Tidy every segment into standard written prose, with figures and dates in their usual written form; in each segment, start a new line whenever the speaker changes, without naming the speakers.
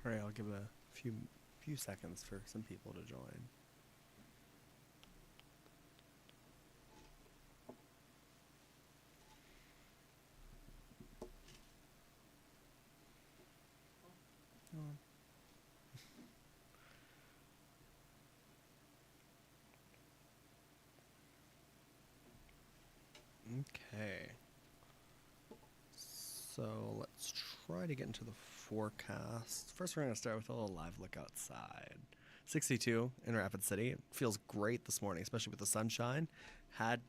All right, I'll give it a few seconds for some people to join. Okay. So let's try to get into the forecast. First, we're going to start with a little live look outside. 62 in Rapid City. It feels great this morning, especially with the sunshine. Had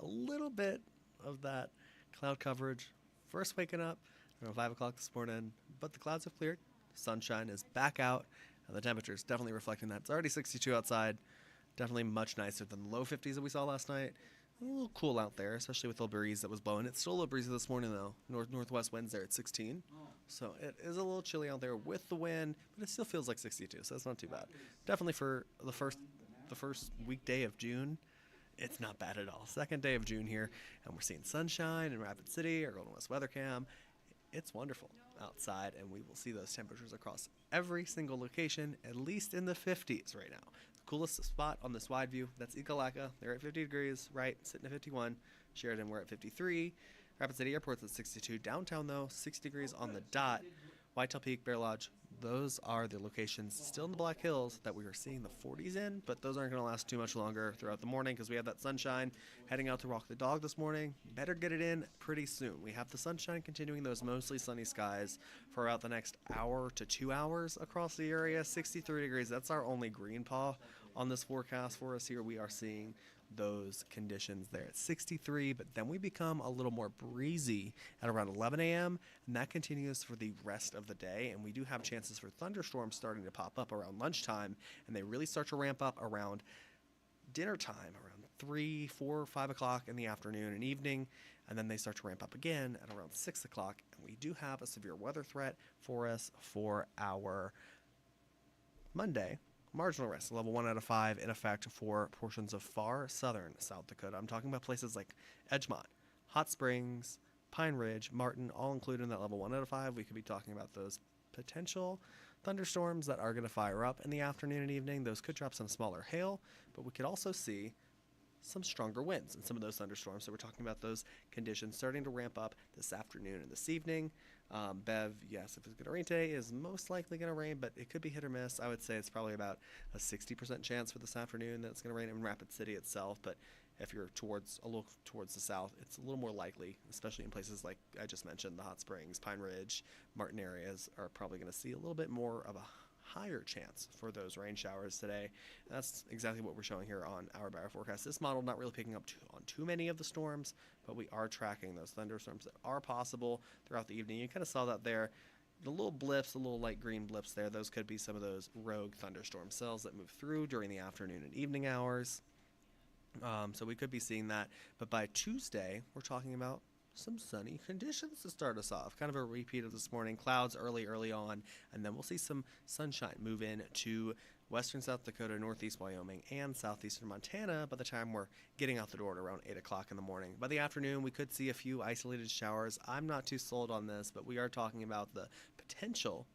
a little bit of that cloud coverage first waking up around 5 o'clock this morning, but the clouds have cleared. Sunshine is back out, and the temperature is definitely reflecting that. It's already 62 outside. Definitely much nicer than the low 50s that we saw last night. A little cool out there, especially with the breeze that was blowing. It's still a little breezy this morning, though. Northwest winds there at 16. So it is a little chilly out there with the wind, but it still feels like 62, so that's not too bad. Definitely for the first weekday of June, it's not bad at all. Second day of June here, and we're seeing sunshine in Rapid City, our Golden West weather cam. It's wonderful outside, and we will see those temperatures across every single location, at least in the 50s right now. The coolest spot on this wide view, that's Ekalaka. They're at 50 degrees, right, sitting at 51. Sheridan, we're at 53. Rapid City Airport's at 62. Downtown, though, 60 degrees on the dot. Whitetail Peak, Bear Lodge, those are the locations still in the Black Hills that we are seeing the 40s in, but those aren't going to last too much longer throughout the morning because we have that sunshine. Heading out to walk the dog this morning, better get it in pretty soon. We have the sunshine continuing those mostly sunny skies for about the next hour to 2 hours across the area. 63 degrees, that's our only green paw on this forecast for us here. We are seeing those conditions there at 63, but then we become a little more breezy at around 11 a.m. and that continues for the rest of the day, and we do have chances for thunderstorms starting to pop up around lunchtime, and they really start to ramp up around dinner time, around 3, 4, 5 o'clock in the afternoon and evening, and then they start to ramp up again at around 6 o'clock, and we do have a severe weather threat for us for our Monday. Marginal risk, level 1 out of 5, in effect for portions of far southern South Dakota. I'm talking about places like Edgemont, Hot Springs, Pine Ridge, Martin, all included in that level 1 out of 5. We could be talking about those potential thunderstorms that are going to fire up in the afternoon and evening. Those could drop some smaller hail, but we could also see some stronger winds in some of those thunderstorms. So we're talking about those conditions starting to ramp up this afternoon and this evening. Bev, yes, if it's going to rain today, is most likely going to rain, but it could be hit or miss. I would say it's probably about a 60% chance for this afternoon that it's going to rain in Rapid City itself, but if you're a little towards the south, it's a little more likely, especially in places like I just mentioned, the Hot Springs, Pine Ridge, Martin areas are probably going to see a little bit more of a higher chance for those rain showers today. And that's exactly what we're showing here on our Barra forecast. This model not really picking up on too many of the storms, but we are tracking those thunderstorms that are possible throughout the evening. You kind of saw that there. The little blips, the little light green blips there, those could be some of those rogue thunderstorm cells that move through during the afternoon and evening hours. So we could be seeing that. But by Tuesday, we're talking about some sunny conditions to start us off. Kind of a repeat of this morning. Clouds early on, and then we'll see some sunshine move in to western South Dakota, northeast Wyoming, and southeastern Montana by the time we're getting out the door at around 8 o'clock in the morning. By the afternoon, we could see a few isolated showers. I'm not too sold on this, but we are talking about the potential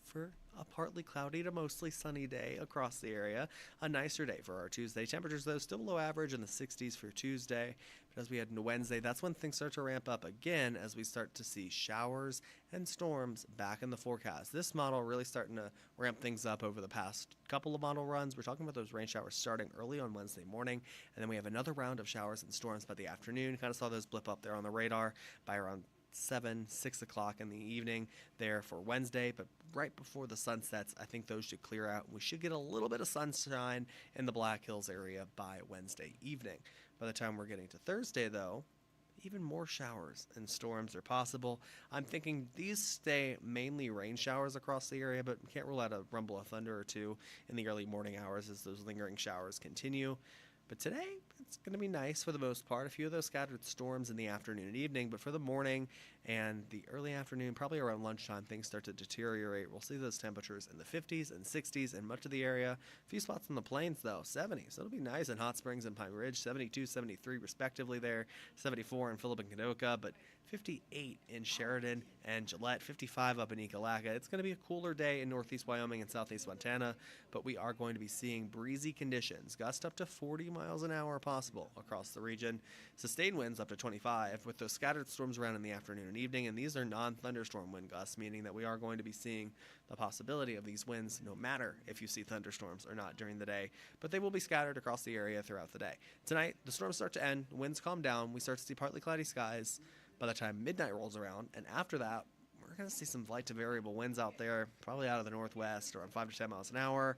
for a partly cloudy to mostly sunny day across the area. A nicer day for our Tuesday. Temperatures, though, still below average in the 60s for Tuesday. But as we head into Wednesday, that's when things start to ramp up again as we start to see showers and storms back in the forecast. This model really starting to ramp things up over the past couple of model runs. We're talking about those rain showers starting early on Wednesday morning, and then we have another round of showers and storms by the afternoon. Kind of saw those blip up there on the radar by around 6 o'clock in the evening there for Wednesday, but right before the sun sets, I think those should clear out. We should get a little bit of sunshine in the Black Hills area by Wednesday evening. By the time we're getting to Thursday, though, even more showers and storms are possible. I'm thinking these stay mainly rain showers across the area, but can't rule out a rumble of thunder or two in the early morning hours as those lingering showers continue. But today, it's going to be nice for the most part. A few of those scattered storms in the afternoon and evening, but for the morning and the early afternoon, probably around lunchtime, things start to deteriorate. We'll see those temperatures in the 50s and 60s in much of the area. A few spots in the plains, though, 70s. So it'll be nice in Hot Springs and Pine Ridge, 72, 73 respectively there, 74 in Philip and Kota, but 58 in Sheridan and Gillette, 55 up in Ekalaka. It's going to be a cooler day in northeast Wyoming and southeast Montana, but we are going to be seeing breezy conditions, gust up to 40 miles an hour possible across the region. Sustained winds up to 25, with those scattered storms around in the afternoon and evening, and these are non-thunderstorm wind gusts, meaning that we are going to be seeing the possibility of these winds no matter if you see thunderstorms or not during the day, but they will be scattered across the area throughout the day. Tonight, the storms start to end, winds calm down, we start to see partly cloudy skies by the time midnight rolls around, and after that, we're going to see some light to variable winds out there, probably out of the northwest, around 5 to 10 miles an hour,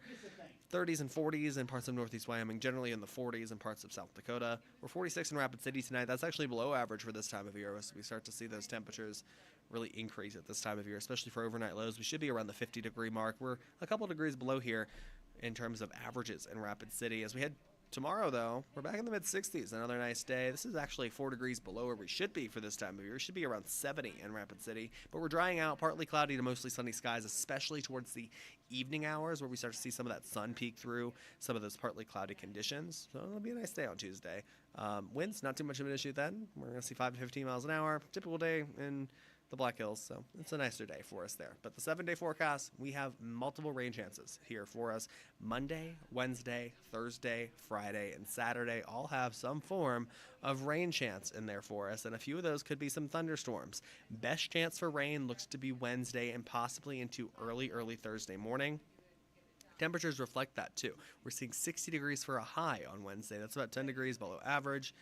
30s and 40s in parts of northeast Wyoming, generally in the 40s in parts of South Dakota. We're 46 in Rapid City tonight. That's actually below average for this time of year, so we start to see those temperatures really increase at this time of year, especially for overnight lows. We should be around the 50-degree mark. We're a couple degrees below here in terms of averages in Rapid City. As we head tomorrow, though, we're back in the mid-60s. Another nice day. This is actually 4 degrees below where we should be for this time of year. It should be around 70 in Rapid City. But we're drying out, partly cloudy to mostly sunny skies, especially towards the evening hours where we start to see some of that sun peek through some of those partly cloudy conditions. So it'll be a nice day on Tuesday. Winds, not too much of an issue then. We're going to see 5 to 15 miles an hour. Typical day in the Black Hills, so it's a nicer day for us there. But the 7-day forecast, we have multiple rain chances here for us. Monday, Wednesday, Thursday, Friday, and Saturday all have some form of rain chance in there for us, and a few of those could be some thunderstorms. Best chance for rain looks to be Wednesday and possibly into early Thursday morning. Temperatures reflect that too. We're seeing 60 degrees for a high on Wednesday. That's about 10 degrees below average.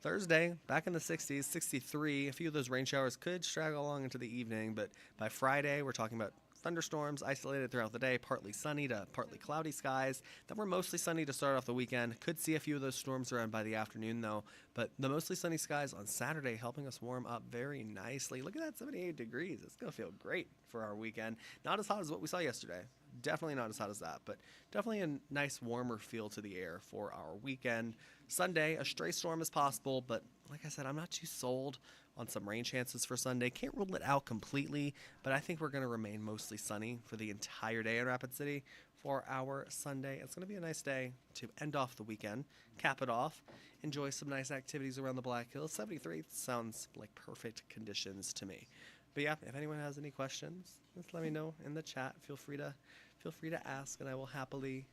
Thursday, back in the 60s, 63. A few of those rain showers could straggle along into the evening, but by Friday, we're talking about thunderstorms isolated throughout the day, partly sunny to partly cloudy skies. Then we're mostly sunny to start off the weekend. Could see a few of those storms around by the afternoon, though, but the mostly sunny skies on Saturday helping us warm up very nicely. Look at that, 78 degrees. It's going to feel great for our weekend. Not as hot as what we saw yesterday. Definitely not as hot as that, but definitely a nice warmer feel to the air for our weekend. Sunday, a stray storm is possible, but like I said, I'm not too sold on some rain chances for Sunday. Can't rule it out completely, but I think we're going to remain mostly sunny for the entire day in Rapid City for our Sunday. It's going to be a nice day to end off the weekend, cap it off, enjoy some nice activities around the Black Hills. 73 sounds like perfect conditions to me. But yeah, if anyone has any questions, just let me know in the chat. Feel free to ask, and I will happily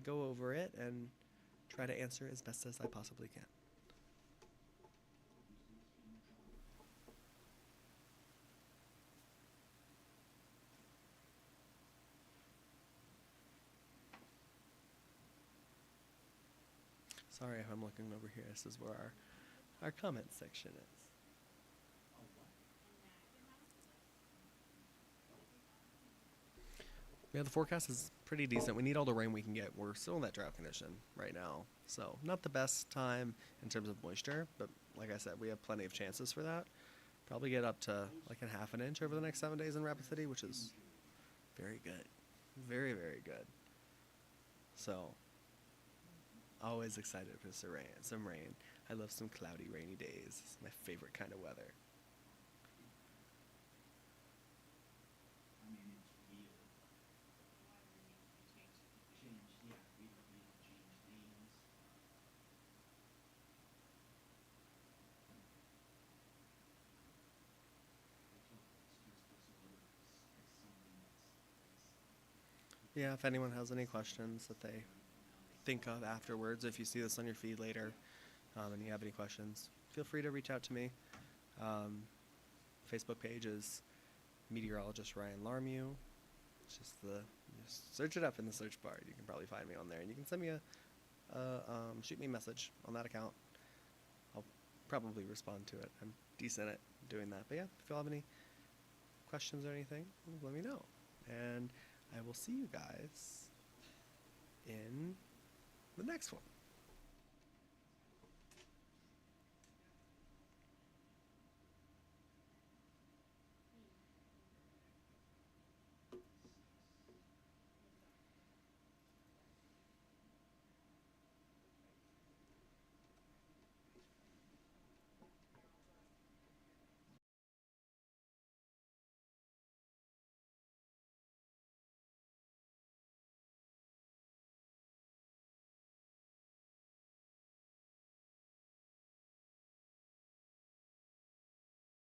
go over it and try to answer as best as I possibly can. Sorry if I'm looking over here. This is where our comment section is. Yeah, the forecast is pretty decent. We need all the rain we can get. We're still in that drought condition right now. So not the best time in terms of moisture, but like I said, we have plenty of chances for that. Probably get up to like a half an inch over the next 7 days in Rapid City, which is very good. Very, very good. So always excited for some rain. I love some cloudy, rainy days. It's my favorite kind of weather. Yeah, if anyone has any questions that they think of afterwards, if you see this on your feed later and you have any questions, feel free to reach out to me. Facebook page is Meteorologist Ryan Larmew. It's just just search it up in the search bar. You can probably find me on there, and you can send me shoot me a message on that account. I'll probably respond to it. I'm decent at doing that. But yeah, if you all have any questions or anything, let me know. And I will see you guys in the next one.